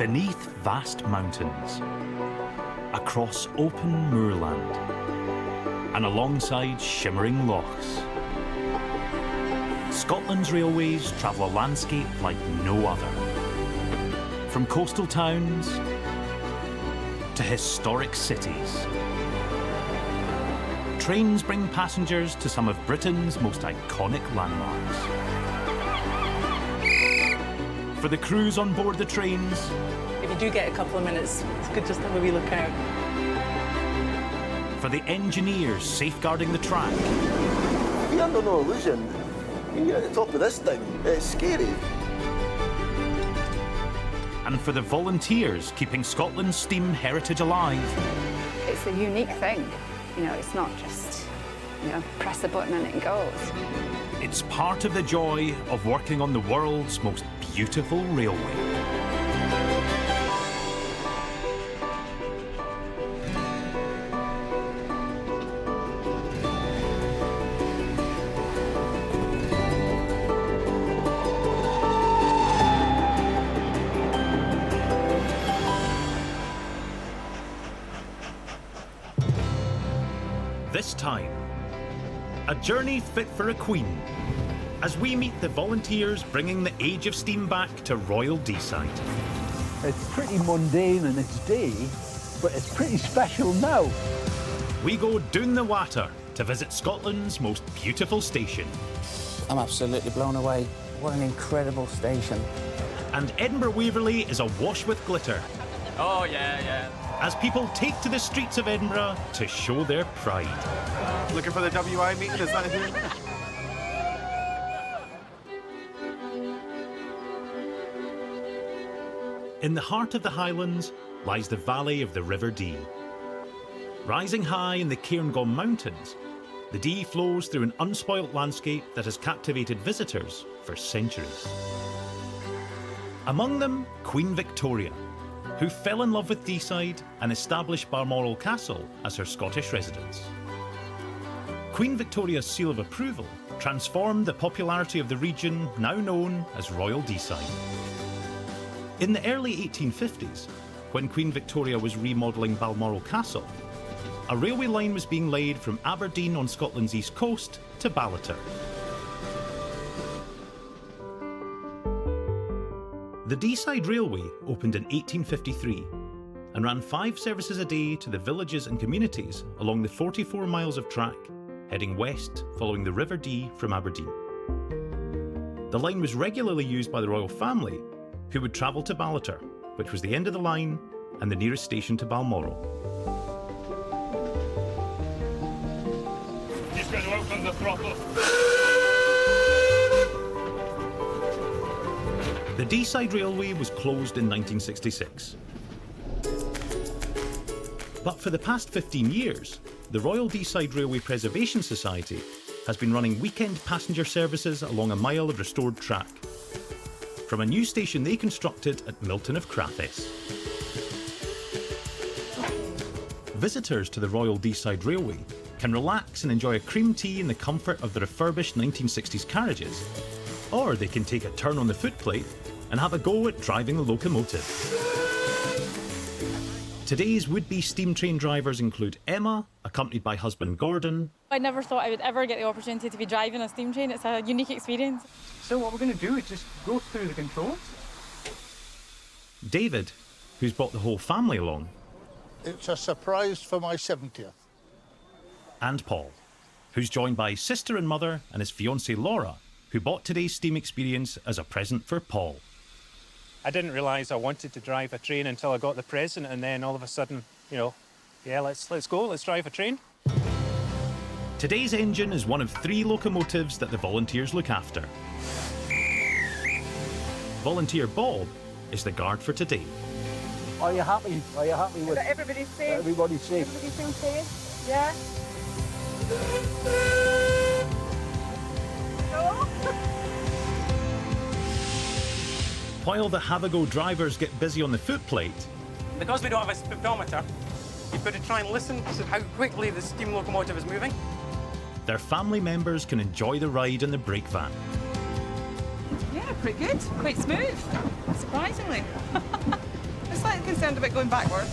Beneath vast mountains, across open moorland, and alongside shimmering lochs, Scotland's railways travel a landscape like no other. From coastal towns to historic cities, trains bring passengers to some of Britain's most iconic landmarks. For the crews on board the trains, if you do get a couple of minutes, it's good just to have a wee look out. For the engineers safeguarding the track, Be under no illusion, when you're at the top of this thing, it's scary. and for the volunteers keeping Scotland's steam heritage alive. It's a unique thing. You know, it's not just, press a button and it goes. It's part of the joy of working on the world's most beautiful railway. This time, a journey fit for a queen, as we meet the volunteers bringing the age of steam back to Royal Deeside. It's pretty mundane in its day, but it's pretty special now. We go down the water to visit Scotland's most beautiful station. I'm absolutely blown away. What an incredible station. And Edinburgh Waverley is awash with glitter. Oh, yeah. As people take to the streets of Edinburgh to show their pride. Looking for the WI meeting, is that here? In the heart of the Highlands lies the valley of the River Dee. Rising high in the Cairngorm Mountains, the Dee flows through an unspoilt landscape that has captivated visitors for centuries. Among them, Queen Victoria, who fell in love with Deeside and established Balmoral Castle as her Scottish residence. Queen Victoria's seal of approval transformed the popularity of the region now known as Royal Deeside. In the early 1850s, when Queen Victoria was remodelling Balmoral Castle, a railway line was being laid from Aberdeen on Scotland's east coast to Ballater. The Deeside Railway opened in 1853 and ran 5 services a day to the villages and communities along the 44 miles of track, heading west following the River Dee from Aberdeen. The line was regularly used by the royal family, who would travel to Ballater, which was the end of the line and the nearest station to Balmoral. He's going to open the throttle. The Deeside Railway was closed in 1966. But for the past 15 years, the Royal Deeside Railway Preservation Society has been running weekend passenger services along a mile of restored track, from a new station they constructed at Milton of Crathes. Visitors to the Royal Deeside Railway can relax and enjoy a cream tea in the comfort of the refurbished 1960s carriages, or they can take a turn on the footplate and have a go at driving the locomotive. Today's would-be steam train drivers include Emma, accompanied by husband Gordon. I never thought I would ever get the opportunity to be driving a steam train. It's a unique experience. So what we're going to do is just go through the controls. David, who's brought the whole family along. It's a surprise for my 70th. And Paul, who's joined by sister and mother and his fiancée Laura, who bought today's steam experience as a present for Paul. I didn't realise I wanted to drive a train until I got the present, and then all of a sudden, let's go, let's drive a train. Today's engine is one of 3 locomotives that the volunteers look after. Volunteer Bob is the guard for today. Are you happy? Are you happy with Everybody's safe? Everybody's safe. Everybody feels safe? Yeah? While the have-a-go drivers get busy on the footplate, Because we don't have a speedometer, you've got to try and listen to how quickly the steam locomotive is moving. their family members can enjoy the ride in the brake van. Yeah, pretty good. Quite smooth, surprisingly. I'm slightly concerned about going backwards.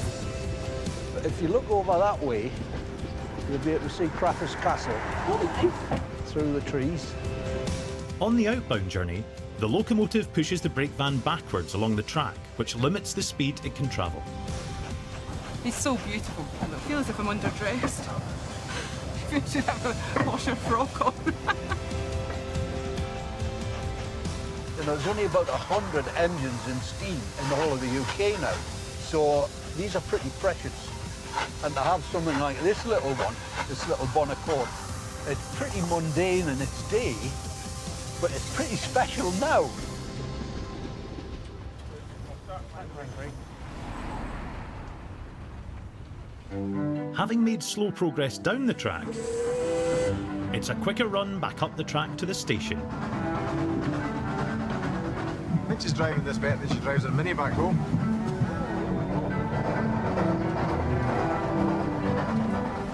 But if you look over that way, you'll be able to see Crafford's Castle through the trees. On the outbound journey, the locomotive pushes the brake van backwards along the track, which limits the speed it can travel. It's so beautiful. I feel as if I'm underdressed. I should have a washer frock on. You know, there's only about 100 engines in steam in the whole of the UK now, so these are pretty precious. And to have something like this little one, this little bonnet court, it's pretty mundane in its day, but it's pretty special now. Having made slow progress down the track, it's a quicker run back up the track to the station. I think she's driving this better than she drives her Mini back home.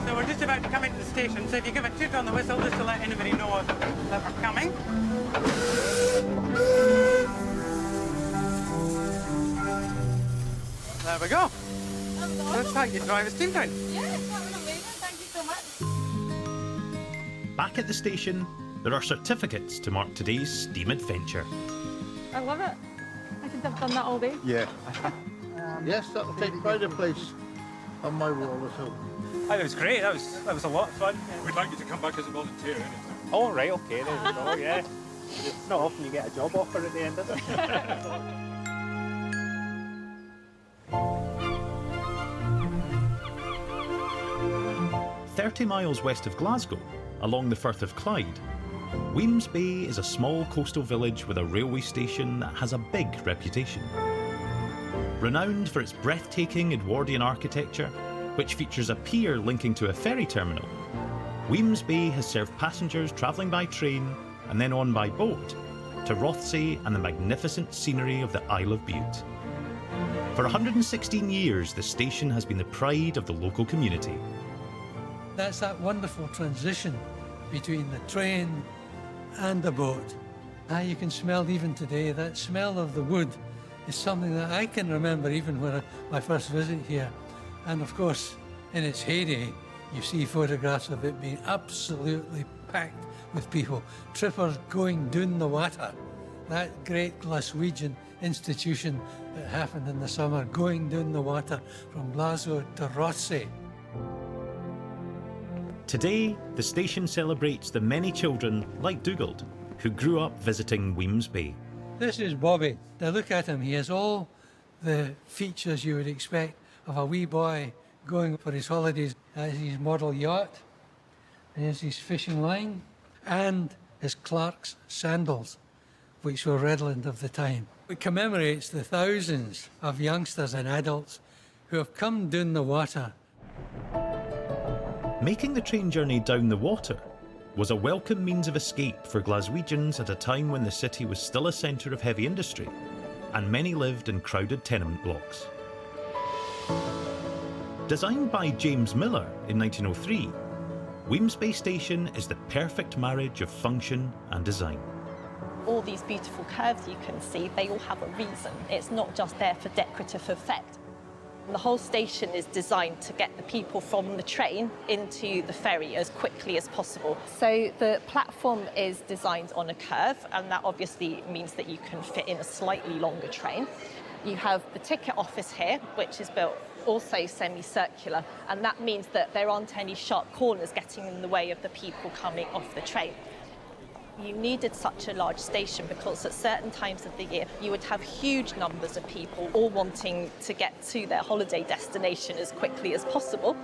So we're just about to come into the station, so if you give a toot on the whistle just to let anybody know that we're coming. There we go. That's how you drive a steam train. Yes, that was amazing. Thank you so much. Back at the station, there are certificates to mark today's steam adventure. I love it. I could have done that all day. Yeah. Yes, that'll take pride of place on my wall at home. That was great. That was a lot of fun. We'd like you to come back as a volunteer anytime. Oh, right, okay, there we go, yeah. It's not often you get a job offer at the end, is it? 30 miles west of Glasgow, along the Firth of Clyde, Wemyss Bay is a small coastal village with a railway station that has a big reputation. Renowned for its breathtaking Edwardian architecture, which features a pier linking to a ferry terminal, Wemyss Bay has served passengers travelling by train and then on by boat to Rothesay and the magnificent scenery of the Isle of Bute. For 116 years, the station has been the pride of the local community. That's that wonderful transition between the train and the boat. You can smell even today, that smell of the wood is something that I can remember even when my first visit here. And of course, in its heyday, you see photographs of it being absolutely packed with people. Trippers going down the water, that great Glaswegian institution that happened in the summer, going down the water from Glasgow to Rothesay. Today, the station celebrates the many children, like Dugald, who grew up visiting Wemyss Bay. This is Bobby. Now look at him. He has all the features you would expect of a wee boy going for his holidays. His model yacht, there's his fishing line, and his Clark's sandals, which were redolent of the time. It commemorates the thousands of youngsters and adults who have come down the water. Making the train journey down the water was a welcome means of escape for Glaswegians at a time when the city was still a centre of heavy industry, and many lived in crowded tenement blocks. Designed by James Miller in 1903, Wemyss Bay Station is the perfect marriage of function and design. All these beautiful curves you can see, they all have a reason. It's not just there for decorative effect. The whole station is designed to get the people from the train into the ferry as quickly as possible. So the platform is designed on a curve, and that obviously means that you can fit in a slightly longer train. You have the ticket office here, which is built also semicircular, and that means that there aren't any sharp corners getting in the way of the people coming off the train. You needed such a large station because at certain times of the year you would have huge numbers of people all wanting to get to their holiday destination as quickly as possible.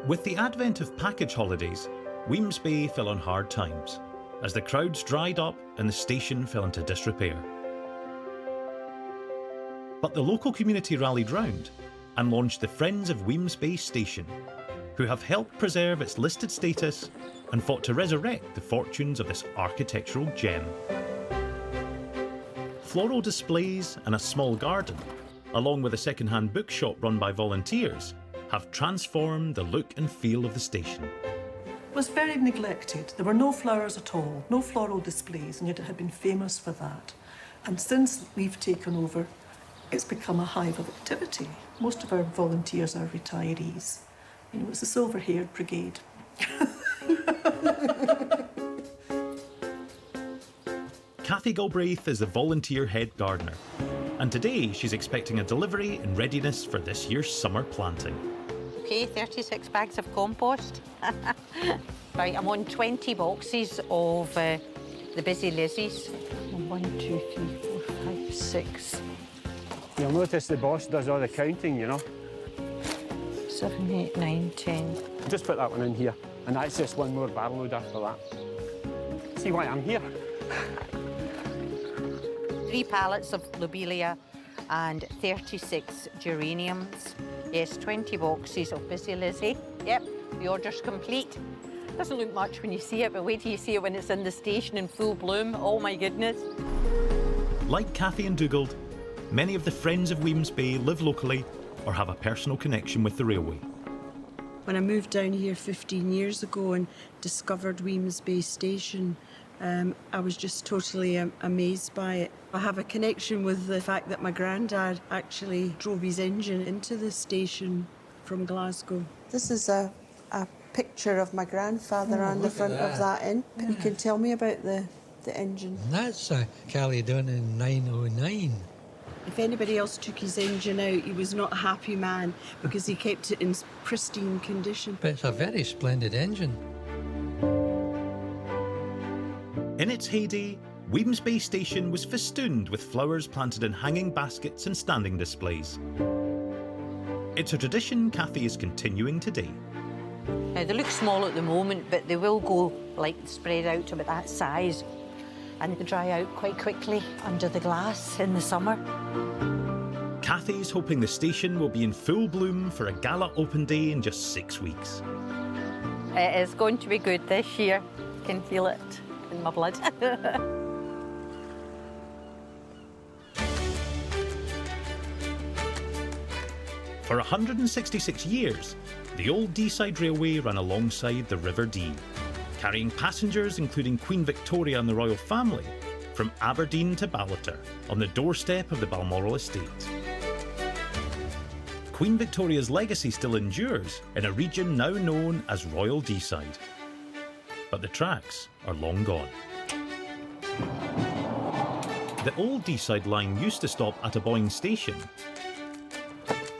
With the advent of package holidays, Wemyss Bay fell on hard times as the crowds dried up and the station fell into disrepair. But the local community rallied round and launched the Friends of Wemyss Bay Station, who have helped preserve its listed status and fought to resurrect the fortunes of this architectural gem. Floral displays and a small garden, along with a second-hand bookshop run by volunteers, have transformed the look and feel of the station. It was very neglected. There were no flowers at all, no floral displays, and yet it had been famous for that. And since we've taken over, It's become a hive of activity. Most of our volunteers are retirees. You know, it's the silver-haired brigade. Kathy Galbraith is the volunteer head gardener, and today she's expecting a delivery in readiness for this year's summer planting. Okay, 36 bags of compost. Right, I'm on 20 boxes of the Busy Lizzies. 1, 2, 3, 4, 5, 6. You'll notice the boss does all the counting, you know. 7, 8, 9, 10. Just put that one in here, and that's just one more barrel load after that. See why I'm here? 3 pallets of lobelia and 36 geraniums. Yes, 20 boxes of Busy Lizzie. Yep, the order's complete. Doesn't look much when you see it, but wait till you see it when it's in the station in full bloom. Oh my goodness. Like Kathy and Dugald, many of the Friends of Wemyss Bay live locally or have a personal connection with the railway. When I moved down here 15 years ago and discovered Wemyss Bay Station, I was just totally amazed by it. I have a connection with the fact that my granddad actually drove his engine into the station from Glasgow. This is a picture of my grandfather on the front of that inn. You can tell me about the engine. And that's Cally done in 909. If anybody else took his engine out, he was not a happy man because he kept it in pristine condition. But it's a very splendid engine. In its heyday, Wemyss Bay Station was festooned with flowers planted in hanging baskets and standing displays. It's a tradition Kathy is continuing today. Now, they look small at the moment, but they will go, like, spread out to about that size. And they dry out quite quickly under the glass in the summer. Kathy's hoping the station will be in full bloom for a gala open day in just 6 weeks. It is going to be good this year. I can feel it in my blood. For 166 years, the old Deeside Railway ran alongside the River Dee, carrying passengers including Queen Victoria and the royal family from Aberdeen to Ballater on the doorstep of the Balmoral estate. Queen Victoria's legacy still endures in a region now known as Royal Deeside. But the tracks are long gone. The old Deeside line used to stop at a Boyne station.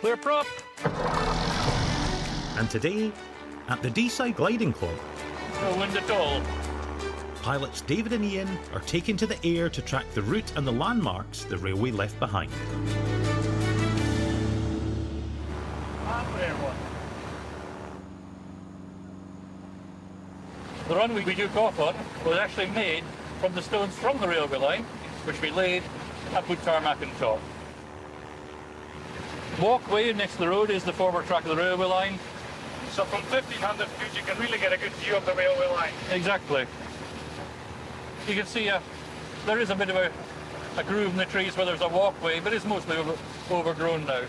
Clear prop! And today, at the Deeside Gliding Club, no wind at all. Pilots David and Ian are taken to the air to track the route and the landmarks the railway left behind. The runway we took off on was actually made from the stones from the railway line, which we laid and put tarmac on top. Walkway next to the road is the forward track of the railway line. So from 1500 feet you can really get a good view of the railway line. Exactly. You can see there is a bit of a groove in the trees where there's a walkway, but it's mostly overgrown now.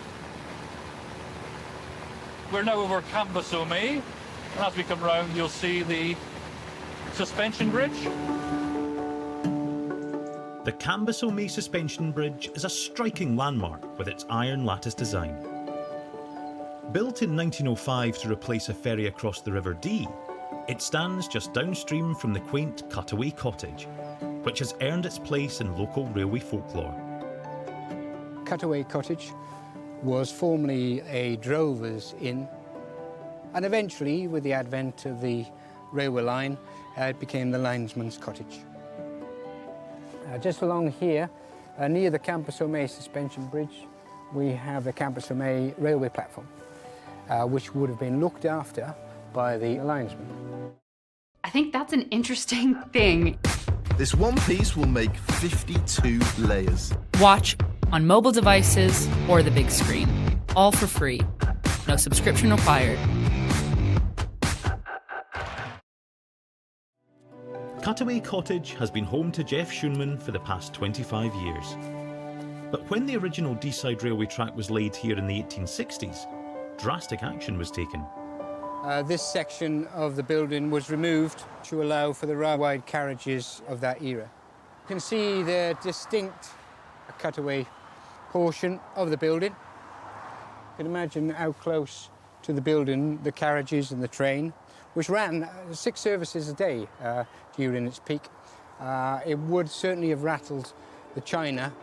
We're now over Cambasso May, and as we come round you'll see the suspension bridge. The Cambasso May Suspension Bridge is a striking landmark with its iron lattice design. Built in 1905 to replace a ferry across the River Dee, it stands just downstream from the quaint Cutaway Cottage, which has earned its place in local railway folklore. Cutaway Cottage was formerly a drover's inn, and eventually, with the advent of the railway line, it became the linesman's cottage. Just along here, near the Cambasso May Suspension Bridge, we have the Cambasso May railway platform, which would have been looked after by the linesman. I think that's an interesting thing. This one piece will make 52 layers. Watch on mobile devices or the big screen, all for free. No subscription required. Cutaway Cottage has been home to Jeff Schoenman for the past 25 years. But when the original Deeside Railway track was laid here in the 1860s, drastic action was taken. This section of the building was removed to allow for the railway carriages of that era. You can see the distinct cutaway portion of the building. You can imagine how close to the building the carriages and the train, which ran 6 services a day during its peak. It would certainly have rattled the china.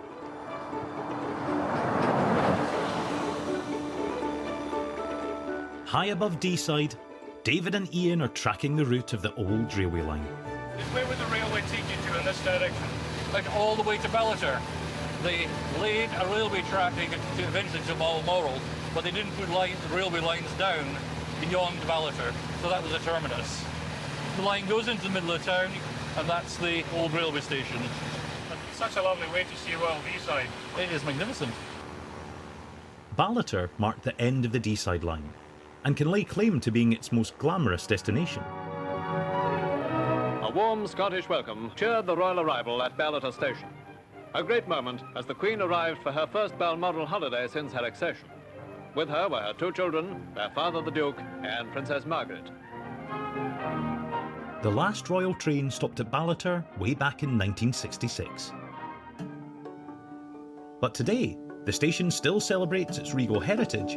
High above Deeside, David and Ian are tracking the route of the old railway line. Where would the railway take you to in this direction? Like all the way to Ballater. They laid a railway track eventually to Balmoral, but they didn't put railway lines down beyond Ballater, so that was a terminus. The line goes into the middle of town, and that's the old railway station. Such a lovely way to see Royal Deeside. It is magnificent. Ballater marked the end of the Deeside line and can lay claim to being its most glamorous destination. A warm Scottish welcome cheered the royal arrival at Ballater station. A great moment as the Queen arrived for her first Balmoral holiday since her accession. With her were her 2 children, their father the Duke, and Princess Margaret. The last royal train stopped at Ballater way back in 1966. But today, the station still celebrates its regal heritage,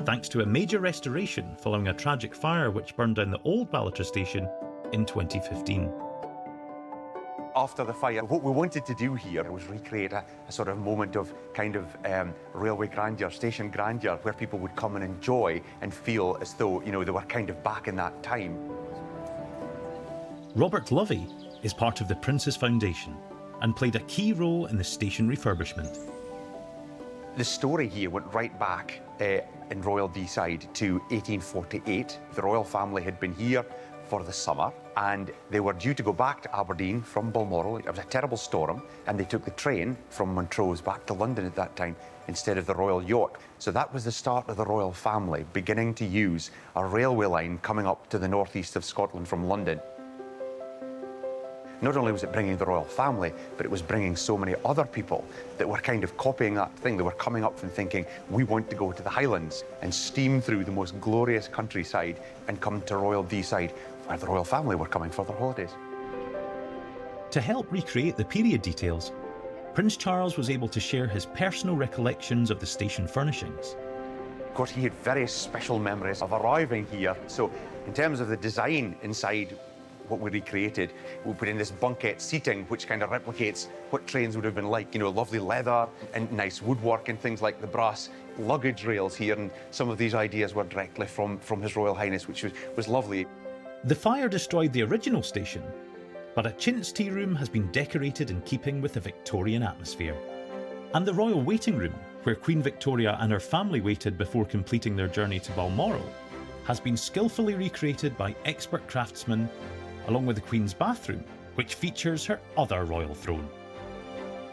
thanks to a major restoration following a tragic fire which burned down the old Ballater station in 2015. After the fire, what we wanted to do here was recreate a sort of moment of kind of railway grandeur, station grandeur, where people would come and enjoy and feel as though, you know, they were kind of back in that time. Robert Lovey is part of the Prince's Foundation and played a key role in the station refurbishment. The story here went right back in Royal Deeside to 1848. The royal family had been here for the summer and they were due to go back to Aberdeen from Balmoral. It was a terrible storm and they took the train from Montrose back to London at that time instead of the Royal Yacht. So that was the start of the royal family beginning to use a railway line coming up to the northeast of Scotland from London. Not only was it bringing the royal family, but it was bringing so many other people that were kind of copying that thing. They were coming up and thinking, we want to go to the Highlands and steam through the most glorious countryside and come to Royal Deeside, where the royal family were coming for their holidays. To help recreate the period details, Prince Charles was able to share his personal recollections of the station furnishings. Of course, he had very special memories of arriving here. So in terms of the design inside, what we recreated, we put in this bunket seating, which kind of replicates what trains would have been like, you know, lovely leather and nice woodwork and things like the brass luggage rails here. And some of these ideas were directly from His Royal Highness, which was lovely. The fire destroyed the original station, but a chintz tea room has been decorated in keeping with the Victorian atmosphere. And the royal waiting room, where Queen Victoria and her family waited before completing their journey to Balmoral, has been skillfully recreated by expert craftsmen, along with the Queen's bathroom, which features her other royal throne.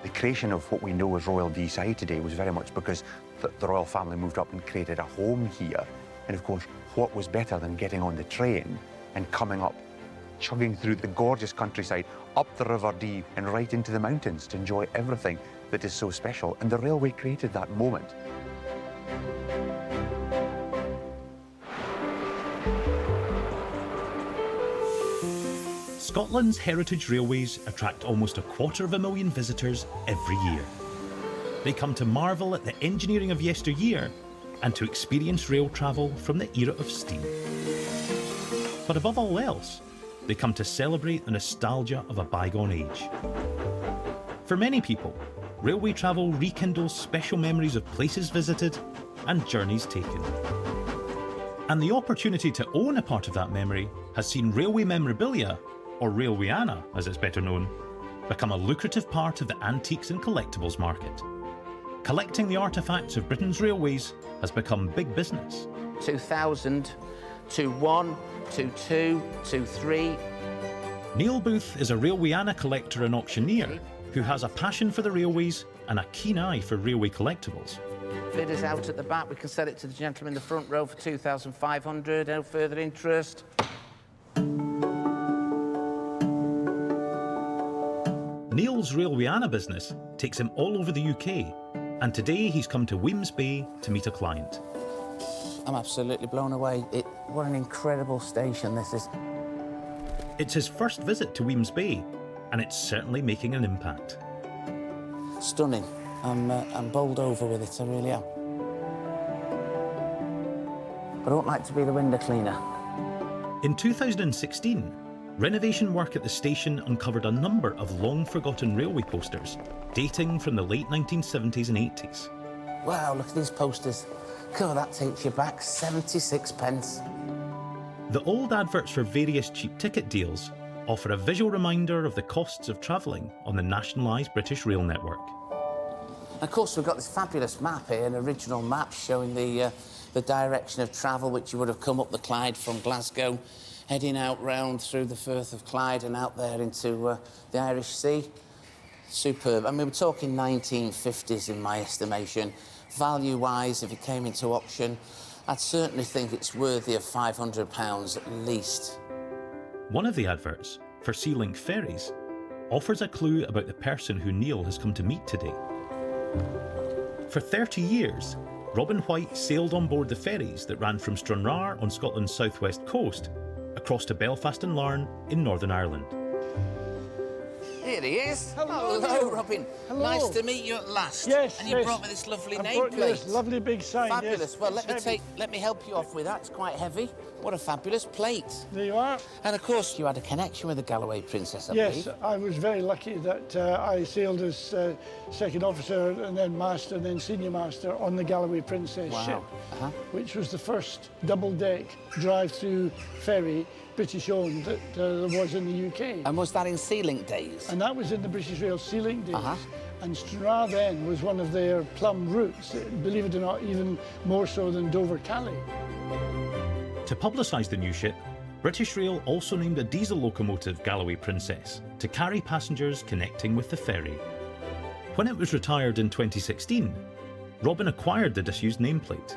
The creation of what we know as Royal Deeside today was very much because the royal family moved up and created a home here. And of course, what was better than getting on the train and coming up, chugging through the gorgeous countryside, up the River Dee and right into the mountains to enjoy everything that is so special. And the railway created that moment. Scotland's heritage railways attract almost 250,000 visitors every year. They come to marvel at the engineering of yesteryear and to experience rail travel from the era of steam. But above all else, they come to celebrate the nostalgia of a bygone age. For many people, railway travel rekindles special memories of places visited and journeys taken. And the opportunity to own a part of that memory has seen railway memorabilia, or Railwayana as it's better known, become a lucrative part of the antiques and collectibles market. Collecting the artefacts of Britain's railways has become big business. 2000, 21, 22, 23. Neil Booth is a Railwayana collector and auctioneer who has a passion for the railways and a keen eye for railway collectibles. Bid is out at the back. We can sell it to the gentleman in the front row for 2,500. No further interest. Neil's Railwayana business takes him all over the UK, and today he's come to Wemyss Bay to meet a client. I'm absolutely blown away. What an incredible station this is. It's his first visit to Wemyss Bay, and it's certainly making an impact. Stunning. I'm bowled over with it, I really am. But I don't like to be the window cleaner. In 2016, renovation work at the station uncovered a number of long-forgotten railway posters dating from the late 1970s and 80s. Wow, look at these posters. God, that takes you back 76 pence. The old adverts for various cheap ticket deals offer a visual reminder of the costs of travelling on the nationalised British rail network. Of course, we've got this fabulous map here, an original map showing the direction of travel, which you would have come up the Clyde from Glasgow, heading out round through the Firth of Clyde and out there into the Irish Sea. Superb. I mean, we're talking 1950s in my estimation. Value-wise, if it came into auction, I'd certainly think it's worthy of £500 at least. One of the adverts, for Sea Link ferries, offers a clue about the person who Neil has come to meet today. For 30 years, Robin White sailed on board the ferries that ran from Stranraer on Scotland's southwest coast across to Belfast and Larne in Northern Ireland. Here he is. Hello, Robin. Hello. Nice to meet you at last. Yes, And you yes. brought me this lovely I nameplate. brought you this lovely big sign. Fabulous. Yes, Well, it's let me help you off with that. It's quite heavy. What a fabulous plate. There you are. And of course, you had a connection with the Galloway Princess, I Yes, believe. I was very lucky that I sailed as second officer and then master and then senior master on the Galloway Princess Wow. ship, which was the first double-deck drive-through ferry, British-owned, that there was in the UK. And was that in Sea Link days? And that was in the British Rail Sea Link days. And Stranraer then was one of their plum routes, believe it or not, even more so than Dover-Calais. To publicise the new ship, British Rail also named a diesel locomotive Galloway Princess to carry passengers connecting with the ferry. When it was retired in 2016, Robin acquired the disused nameplate.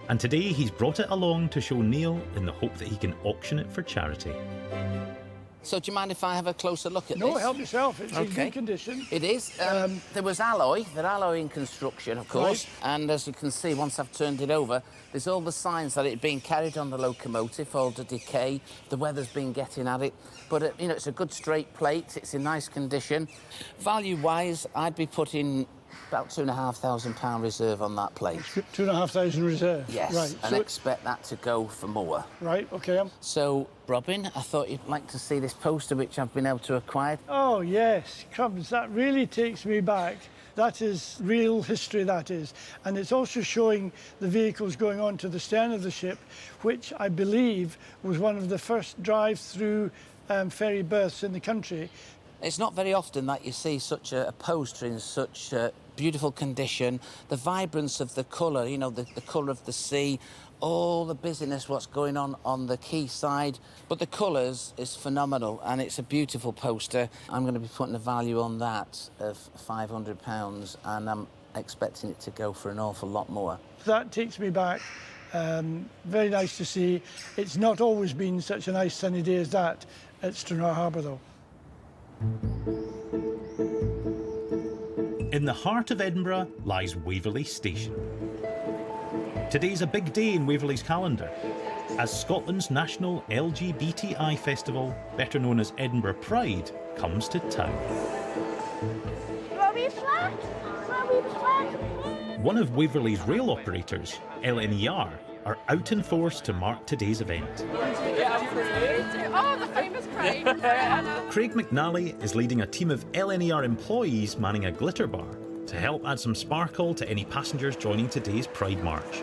And today he's brought it along to show Neil in the hope that he can auction it for charity. So do you mind if I have a closer look at this? No, help yourself. It's in Okay. good condition. It is. There was alloy, they're alloy in construction, of course. Right. And as you can see, once I've turned it over, there's all the signs that it's been carried on the locomotive, all the decay, the weather's been getting at it. But, you know, it's a good straight plate, it's in nice condition. Value-wise, I'd be putting about £2,500 reserve on that plate. 2,500 reserve? Yes, Right. and expect that to go for more. Right, OK. So, Robin, I thought you'd like to see this poster which I've been able to acquire. Oh, yes, crumbs, that really takes me back. That is real history, that is. And it's also showing the vehicles going on to the stern of the ship, which I believe was one of the first drive-through ferry berths in the country. It's not very often that you see such a poster in such beautiful condition. The vibrance of the colour, you know, the colour of the sea, all the busyness, what's going on the quayside. But the colours is phenomenal, and it's a beautiful poster. I'm going to be putting a value on that of £500, and I'm expecting it to go for an awful lot more. That takes me back. Very nice to see. It's not always been such a nice sunny day as that at Stranraer Harbour, though. In the heart of Edinburgh lies Waverley Station. Today's a big day in Waverley's calendar, as Scotland's national LGBTI festival, better known as Edinburgh Pride, comes to town. One of Waverley's rail operators, LNER, are out in force to mark today's event. Oh, the famous Craig. Craig McNally is leading a team of LNER employees manning a glitter bar to help add some sparkle to any passengers joining today's Pride March.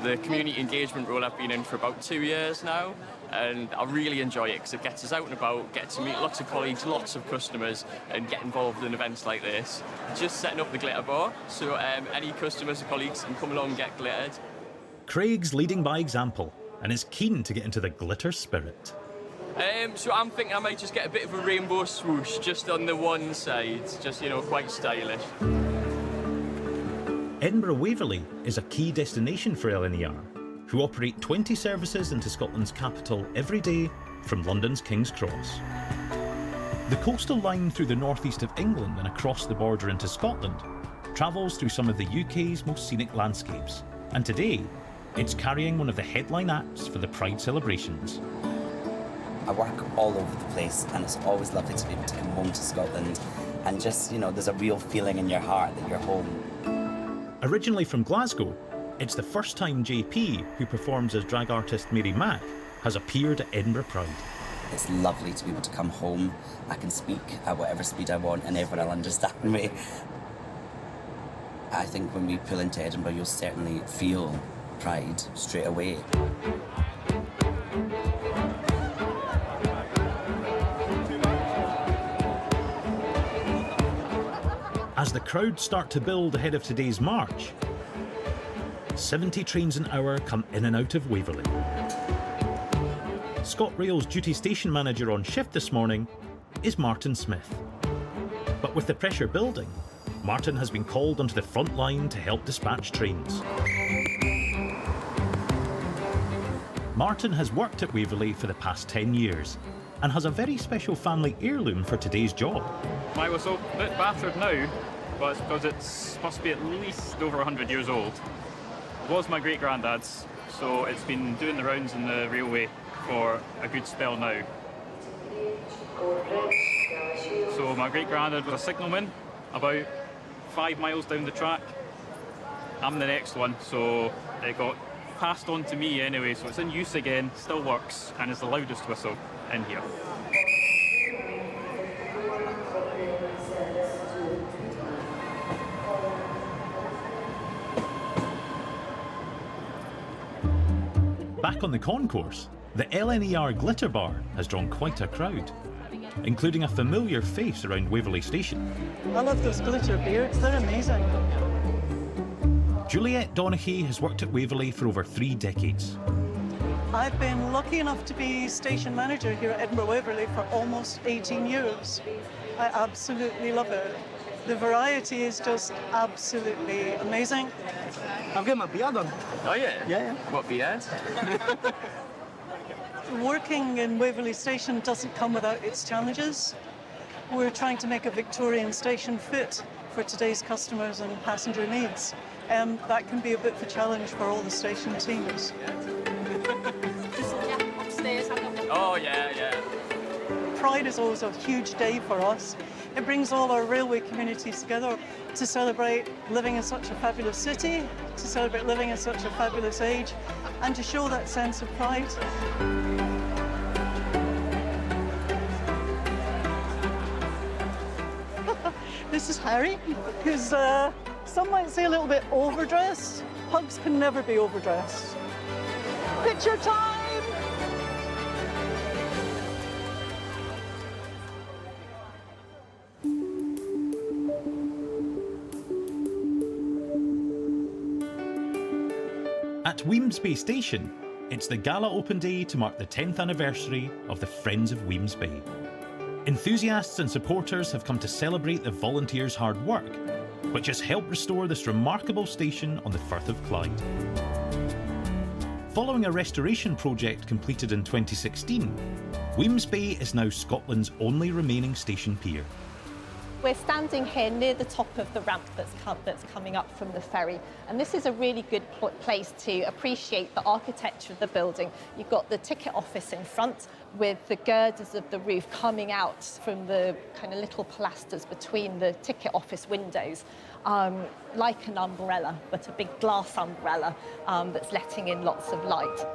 The community engagement role I've been in for about 2 years now, and I really enjoy it because it gets us out and about, get to meet lots of colleagues, lots of customers, and get involved in events like this. Just setting up the glitter bar, so any customers or colleagues can come along and get glittered. Craig's leading by example and is keen to get into the glitter spirit. So I'm thinking I might just get a bit of a rainbow swoosh just on the one side, just, you know, quite stylish. Edinburgh Waverley is a key destination for LNER, who operate 20 services into Scotland's capital every day from London's King's Cross. The coastal line through the northeast of England and across the border into Scotland travels through some of the UK's most scenic landscapes, and today it's carrying one of the headline acts for the Pride celebrations. I work all over the place, and it's always lovely to be able to come home to Scotland and just, you know, there's a real feeling in your heart that you're home. Originally from Glasgow, it's the first time JP, who performs as drag artist Mary Mack, has appeared at Edinburgh Pride. It's lovely to be able to come home. I can speak at whatever speed I want and everyone will understand me. I think when we pull into Edinburgh, you'll certainly feel pride straight away. As the crowds start to build ahead of today's march, 70 trains an hour come in and out of Waverley. ScotRail's duty station manager on shift this morning is Martin Smith. But with the pressure building, Martin has been called onto the front line to help dispatch trains. Martin has worked at Waverley for the past 10 years and has a very special family heirloom for today's job. My whistle, a bit battered now, but it's because it's supposed to be at least over 100 years old. It was my great-granddad's, so it's been doing the rounds in the railway for a good spell now. So my great-granddad was a signalman about 5 miles down the track. I'm the next one, so it got passed on to me anyway, so it's in use again, still works, and it's the loudest whistle in here. Back on the concourse, the LNER Glitter Bar has drawn quite a crowd, including a familiar face around Waverley Station. I love those glitter beards, they're amazing. Juliette Donaghy has worked at Waverley for over 3 decades. I've been lucky enough to be station manager here at Edinburgh Waverley for almost 18 years. I absolutely love it. The variety is just absolutely amazing. I'm getting my beard done. Oh yeah? Yeah. What beard? Working in Waverley Station doesn't come without its challenges. We're trying to make a Victorian station fit for today's customers and passenger needs. That can be a bit of a challenge for all the station teams. Oh yeah. Pride is always a huge day for us. It brings all our railway communities together to celebrate living in such a fabulous city, to celebrate living in such a fabulous age, and to show that sense of pride. This is Harry, who's some might say a little bit overdressed. Pugs can never be overdressed. Picture time! At Wemyss Bay Station, it's the gala open day to mark the 10th anniversary of the Friends of Wemyss Bay. Enthusiasts and supporters have come to celebrate the volunteers' hard work, which has helped restore this remarkable station on the Firth of Clyde. Following a restoration project completed in 2016, Wemyss Bay is now Scotland's only remaining station pier. We're standing here near the top of the ramp that's coming up from the ferry, and this is a really good place to appreciate the architecture of the building. You've got the ticket office in front with the girders of the roof coming out from the kind of little pilasters between the ticket office windows, like an umbrella, but a big glass umbrella that's letting in lots of light.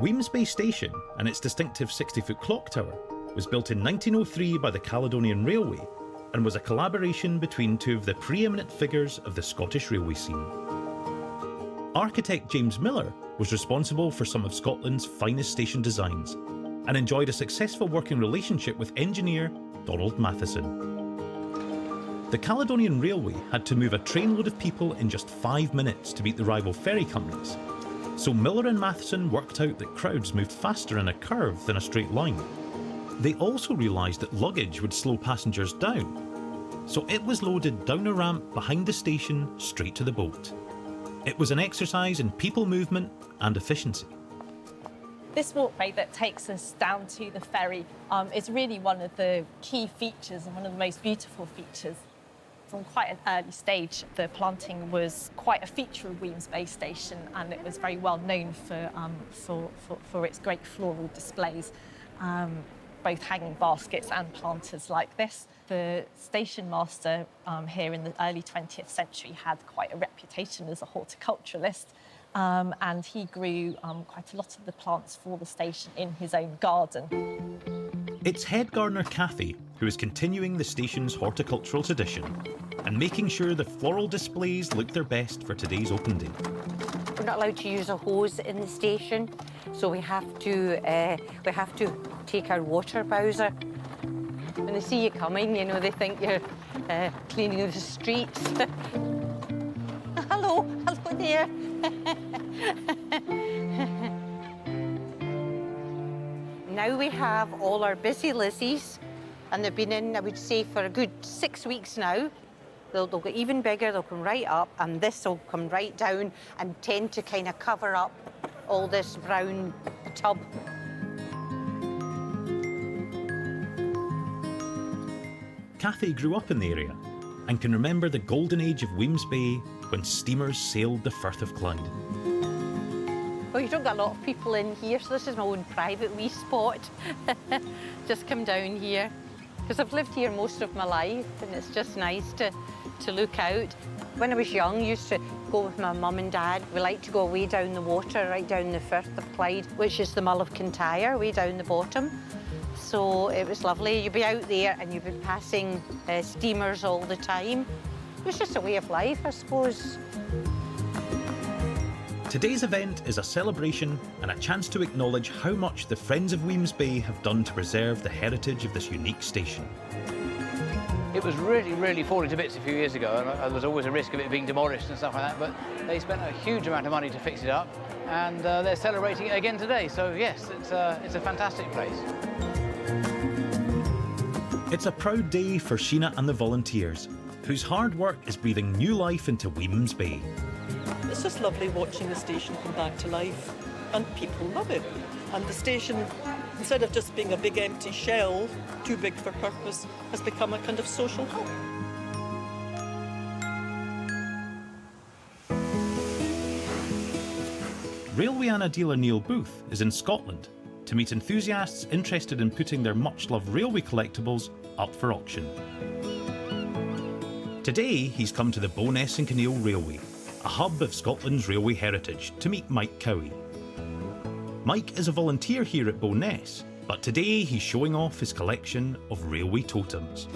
Wemyss Bay Station and its distinctive 60-foot clock tower was built in 1903 by the Caledonian Railway and was a collaboration between 2 of the preeminent figures of the Scottish railway scene. Architect James Miller was responsible for some of Scotland's finest station designs and enjoyed a successful working relationship with engineer Donald Matheson. The Caledonian Railway had to move a trainload of people in just 5 minutes to beat the rival ferry companies, so Miller and Matheson worked out that crowds moved faster in a curve than a straight line. They also realised that luggage would slow passengers down, so it was loaded down a ramp behind the station straight to the boat. It was an exercise in people movement and efficiency. This walkway that takes us down to the ferry is really one of the key features and one of the most beautiful features. From quite an early stage, the planting was quite a feature of Wemyss Bay Station, and it was very well known for its great floral displays. both hanging baskets and planters like this. The station master here in the early 20th century had quite a reputation as a horticulturalist, and he grew quite a lot of the plants for the station in his own garden. It's head gardener Cathy who is continuing the station's horticultural tradition and making sure the floral displays look their best for today's open day. We're not allowed to use a hose in the station, so we have to take our water bowser. When they see you coming, you know, they think you're cleaning the streets. Hello there. Now we have all our busy Lizzies, and they've been in, I would say, for a good 6 weeks now. They'll get even bigger, they'll come right up, and this will come right down and tend to kind of cover up all this brown tub. Cathy grew up in the area and can remember the golden age of Wemyss Bay when steamers sailed the Firth of Clyde. Well, you don't get a lot of people in here, so this is my own private wee spot. Just come down here, because I've lived here most of my life, and it's just nice to look out. When I was young, I used to go with my mum and dad. We liked to go way down the water, right down the Firth of Clyde, which is the Mull of Kintyre, way down the bottom. So it was lovely. You'd be out there and you'd be passing steamers all the time. It was just a way of life, I suppose. Today's event is a celebration and a chance to acknowledge how much the Friends of Wemyss Bay have done to preserve the heritage of this unique station. It was really falling to bits a few years ago, and there was always a risk of it being demolished and stuff like that, but they spent a huge amount of money to fix it up, and they're celebrating it again today, so yes, it's a fantastic place. It's a proud day for Sheena and the volunteers, whose hard work is breathing new life into Wemyss Bay. It's just lovely watching the station come back to life, and people love it. And the station, instead of just being a big empty shell, too big for purpose, has become a kind of social hub. Railwayana dealer Neil Booth is in Scotland to meet enthusiasts interested in putting their much-loved railway collectibles up for auction. Today, he's come to the Bo'ness and Kinneil Railway, a hub of Scotland's railway heritage, to meet Mike Cowie. Mike is a volunteer here at Bo'ness, but today he's showing off his collection of railway totems.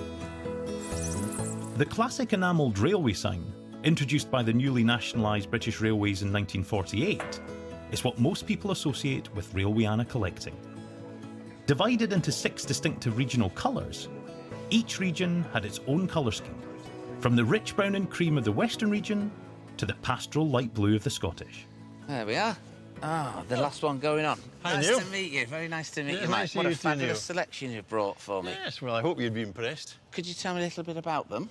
The classic enamelled railway sign, introduced by the newly nationalised British Railways in 1948, is what most people associate with Railwayana collecting. Divided into 6 distinctive regional colours, each region had its own colour scheme, from the rich brown and cream of the Western region to the pastoral light blue of the Scottish. There we are. The last one going on. Hi, nice Neil. to meet you. Very nice to meet you, nice Mike. What to a meet you, fabulous Neil. selection you've brought for me. Yes, well, I hope you'd be impressed. Could you tell me a little bit about them?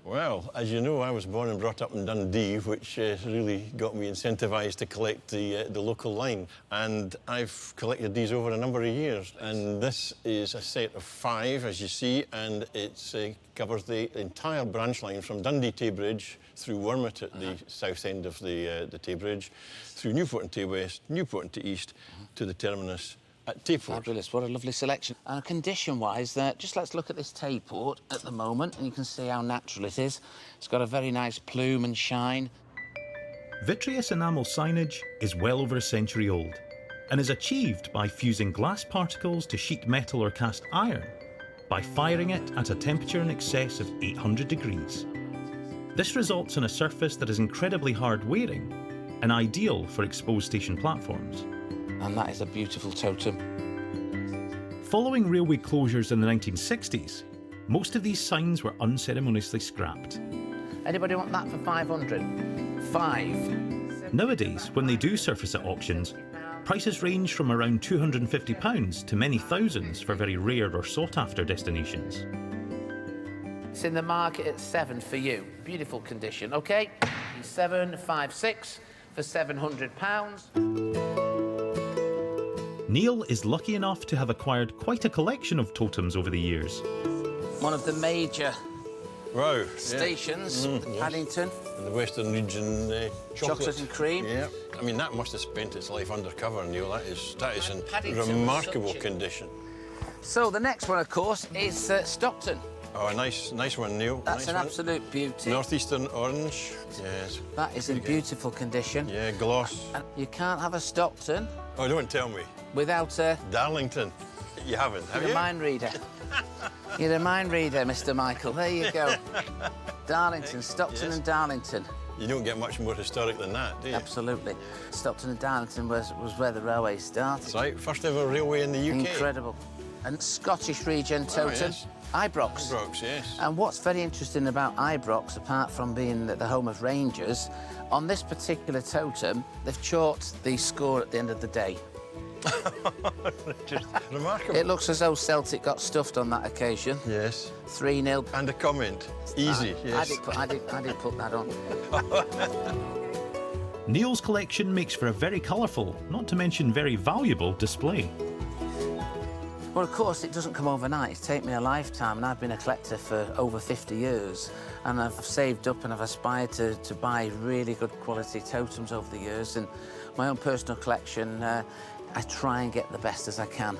Well, as you know, I was born and brought up in Dundee, which really got me incentivised to collect the local line. And I've collected these over a number of years. And this is a set of 5, as you see, and it covers the entire branch line from Dundee Tay Bridge through Wormit at the south end of the Tay Bridge, through Newport and Tay West, Newport and Tay East, to the terminus at Tayport. Fabulous, what a lovely selection. And condition-wise, just let's look at this Tayport at the moment, and you can see how natural it is. It's got a very nice plume and shine. Vitreous enamel signage is well over a century old and is achieved by fusing glass particles to sheet metal or cast iron by firing it at a temperature in excess of 800 degrees. This results in a surface that is incredibly hard wearing and ideal for exposed station platforms. And that is a beautiful totem. Following railway closures in the 1960s, most of these signs were unceremoniously scrapped. Anybody want that for 500? 5. Nowadays, when they do surface at auctions, prices range from around £250 to many thousands for very rare or sought-after destinations. It's in the market at 7 for you. Beautiful condition, OK? 7, 5, 6 for £700. Neil is lucky enough to have acquired quite a collection of totems over the years. One of the major stations, yes. Paddington. In the Western region, chocolate and cream. Yeah, I mean, that must have spent its life undercover, Neil. That is in Paddington remarkable condition. So the next one, of course, is Stockton. Oh, a nice one, Neil. That's nice an one. absolute beauty. Northeastern orange, yes. That is in beautiful condition. Yeah, gloss. And you can't have a Stockton. Oh, don't tell me. Without a... Darlington. You haven't, have you? You're a mind reader. You're a mind reader, Mr. Michael. There you go. Darlington, Stockton and Darlington. You don't get much more historic than that, do you? Absolutely. Stockton and Darlington was where the railway started. That's right, first ever railway in the UK. Incredible. And Scottish region totem, yes. Ibrox. Ibrox, yes. And what's very interesting about Ibrox, apart from being the home of Rangers, on this particular totem, they've chalked the score at the end of the day. Just remarkable. It looks as though Celtic got stuffed on that occasion. Yes. 3-0. And a comment. Easy, yes. I did put that on. Neil's collection makes for a very colourful, not to mention very valuable, display. Well, of course, it doesn't come overnight. It's taken me a lifetime, and I've been a collector for over 50 years. And I've saved up and I've aspired to buy really good quality totems over the years. And my own personal collection, I try and get the best as I can.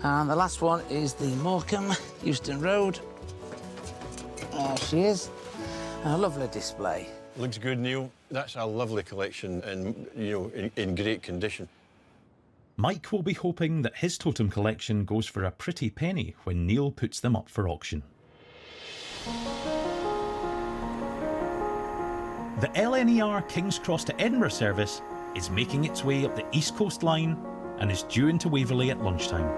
And the last one is the Morecambe, Euston Road. There she is. A lovely display. Looks good, Neil. That's a lovely collection and, you know, in great condition. Mike will be hoping that his totem collection goes for a pretty penny when Neil puts them up for auction. The LNER King's Cross to Edinburgh service is making its way up the East Coast line and is due into Waverley at lunchtime.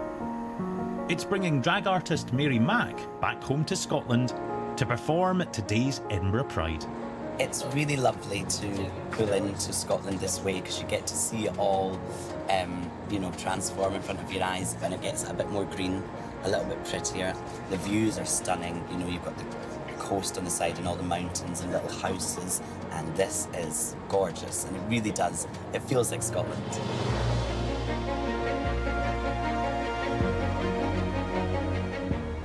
It's bringing drag artist Mary Mack back home to Scotland to perform at today's Edinburgh Pride. It's really lovely to pull into Scotland this way because you get to see it all, you know, transform in front of your eyes, and it gets a bit more green, a little bit prettier. The views are stunning. You know, you've got the coast on the side and all the mountains and little houses, and this is gorgeous, and it really does. It feels like Scotland.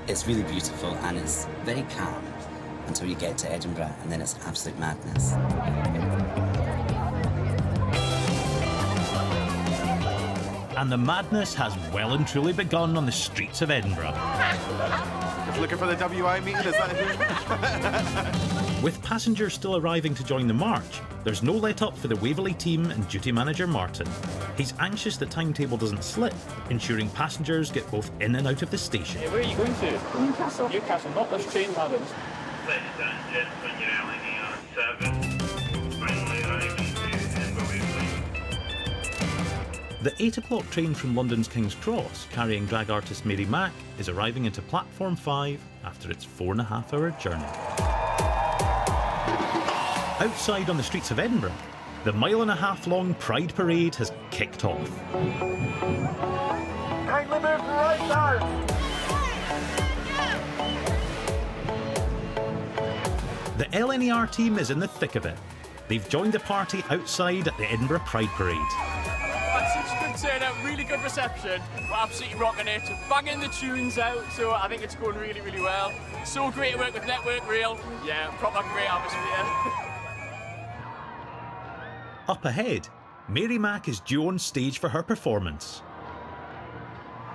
It's really beautiful and it's very calm until you get to Edinburgh, and then it's absolute madness. And the madness has well and truly begun on the streets of Edinburgh. Looking for the WI meeting, is that it? With passengers still arriving to join the march, there's no let up for the Waverley team and duty manager Martin. He's anxious the timetable doesn't slip, ensuring passengers get both in and out of the station. Hey, where are you going to? Newcastle. Newcastle, not this train, madam. The 8 o'clock train from London's King's Cross, carrying drag artist Mary Mack, is arriving into Platform 5 after its 4.5-hour journey. Outside on the streets of Edinburgh, the 1.5-mile-long Pride Parade has kicked off. Kindly move right down. The LNER team is in the thick of it. They've joined the party outside at the Edinburgh Pride Parade. Such a good turnout, really good reception. We're absolutely rocking it, banging the tunes out, so I think it's going really, really well. So great to work with Network Rail. Yeah, proper great atmosphere. Up ahead, Mary Mack is due on stage for her performance.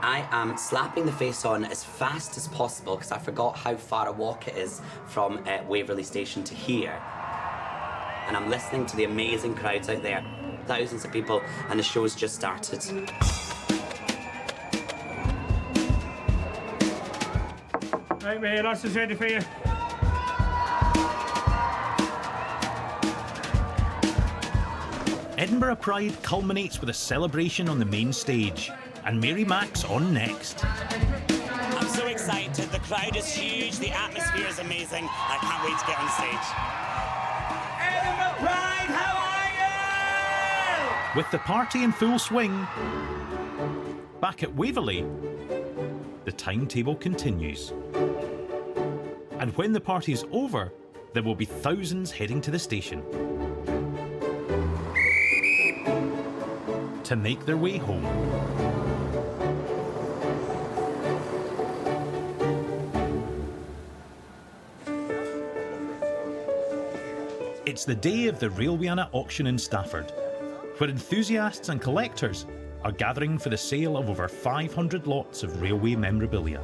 I am slapping the face on as fast as possible because I forgot how far a walk it is from Waverley Station to here. And I'm listening to the amazing crowds out there. Thousands of people, and the show's just started. Right, mate, that's is ready for you. Edinburgh Pride culminates with a celebration on the main stage, and Mary Mack's on next. I'm so excited. The crowd is huge. The atmosphere is amazing. I can't wait to get on stage. Edinburgh Pride, how are you? With the party in full swing, back at Waverley, the timetable continues. And when the party's over, there will be thousands heading to the station to make their way home. It's the day of the Railway auction in Stafford, where enthusiasts and collectors are gathering for the sale of over 500 lots of railway memorabilia.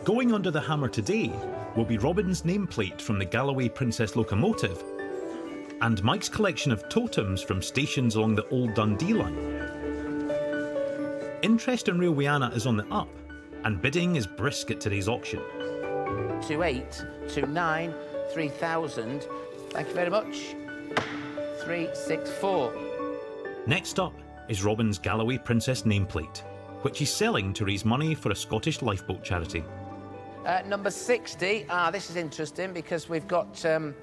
Going under the hammer today will be Robin's nameplate from the Galloway Princess locomotive and Mike's collection of totems from stations along the Old Dundee line. Interest in Railwayana is on the up, and bidding is brisk at today's auction. 28, 29, 3,000. Thank you very much. 364. Next up is Robin's Galloway Princess nameplate, which he's selling to raise money for a Scottish lifeboat charity. Number 60. This is interesting because we've got a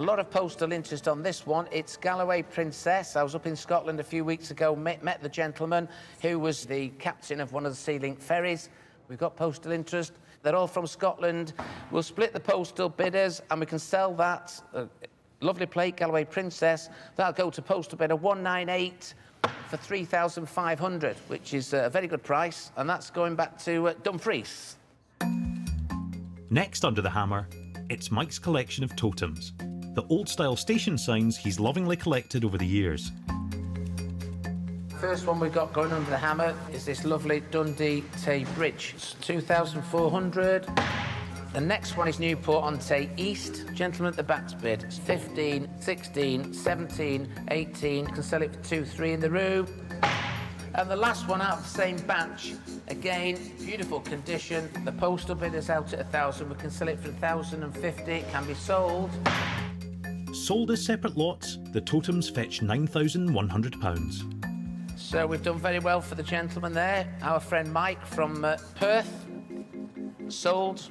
lot of postal interest on this one. It's Galloway Princess. I was up in Scotland a few weeks ago, met the gentleman who was the captain of one of the Sea Link ferries. We've got postal interest. They're all from Scotland. We'll split the postal bidders and we can sell that. Lovely plate, Galloway Princess. That'll go to postal bidder 198 for 3,500, which is a very good price, and that's going back to Dumfries. Next under the hammer, it's Mike's collection of totems, the old-style station signs he's lovingly collected over the years. First one we've got going under the hammer is this lovely Dundee Tay Bridge. It's 2,400. The next one is Newport-on-Tay East. Gentleman at the back's bid. It's 15, 16, 17, 18. Can sell it for 2-3 in the room. And the last one out of the same batch. Again, beautiful condition. The postal bid is out at 1,000. We can sell it for 1,050. It can be sold. Sold as separate lots, the totems fetch £9,100. So we've done very well for the gentleman there. Our friend Mike from Perth. Sold.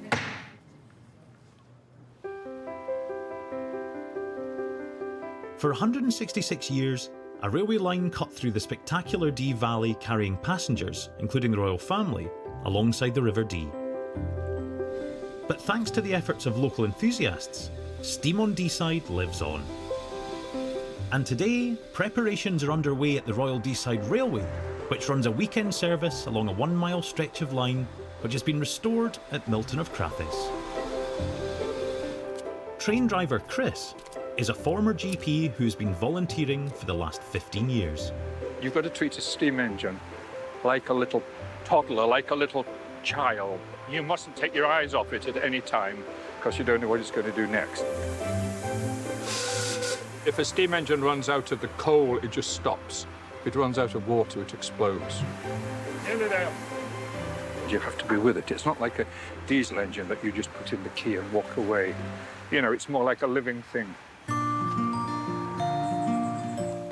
For 166 years, a railway line cut through the spectacular Dee Valley carrying passengers, including the royal family, alongside the River Dee. But thanks to the efforts of local enthusiasts, steam on Deeside lives on. And today, preparations are underway at the Royal Deeside Railway, which runs a weekend service along a 1-mile stretch of line which has been restored at Milton of Crathes. Train driver Chris is a former GP who's been volunteering for the last 15 years. You've got to treat a steam engine like a little toddler, like a little child. You mustn't take your eyes off it at any time because you don't know what it's going to do next. If a steam engine runs out of the coal, it just stops. If it runs out of water, it explodes. In and out. You have to be with it. It's not like a diesel engine that you just put in the key and walk away. You know, it's more like a living thing.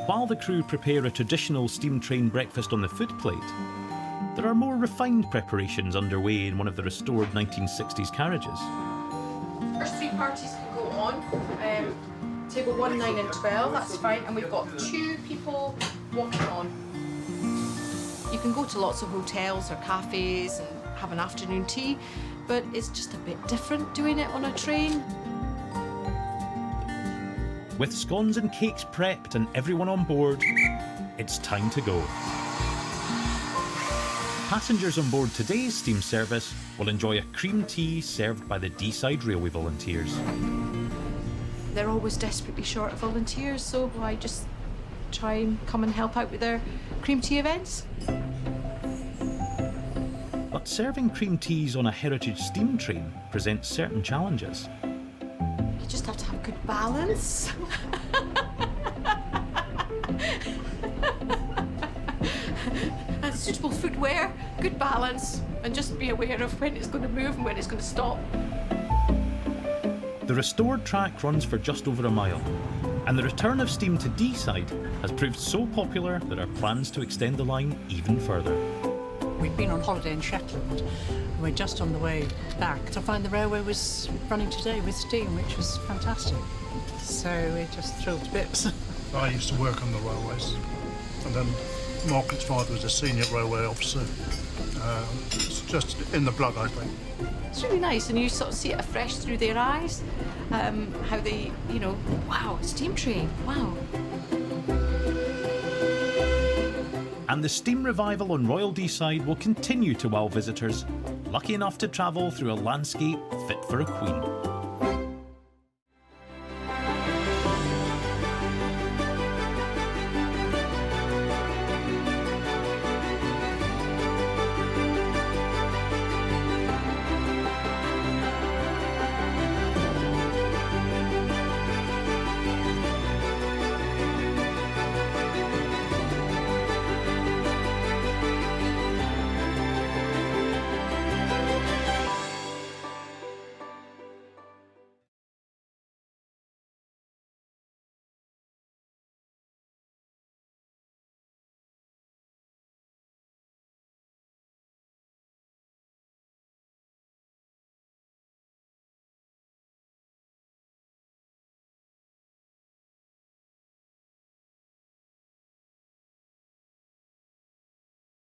While the crew prepare a traditional steam train breakfast on the food plate, there are more refined preparations underway in one of the restored 1960s carriages. First 3 parties can go on. Table 1, 9 and 12, that's fine. And we've got 2 people walking on. You can go to lots of hotels or cafes and have an afternoon tea, but it's just a bit different doing it on a train. With scones and cakes prepped and everyone on board, it's time to go. Passengers on board today's steam service will enjoy a cream tea served by the Deeside Railway volunteers. They're always desperately short of volunteers, so I just try and come and help out with their cream tea events. But serving cream teas on a heritage steam train presents certain challenges. You just have to have good balance. And suitable footwear, good balance, and just be aware of when it's going to move and when it's going to stop. The restored track runs for just over a mile, and the return of steam to Deeside has proved so popular there are plans to extend the line even further. We've been on holiday in Shetland, and we're just on the way back to find the railway was running today with steam, which was fantastic. So we're just thrilled to bits. I used to work on the railways, and then Margaret's father was a senior railway officer. It's just in the blood, I think. It's really nice, and you sort of see it afresh through their eyes, how they, you know, wow, steam train, wow. And the steam revival on Royal Deeside will continue to wow visitors, lucky enough to travel through a landscape fit for a queen.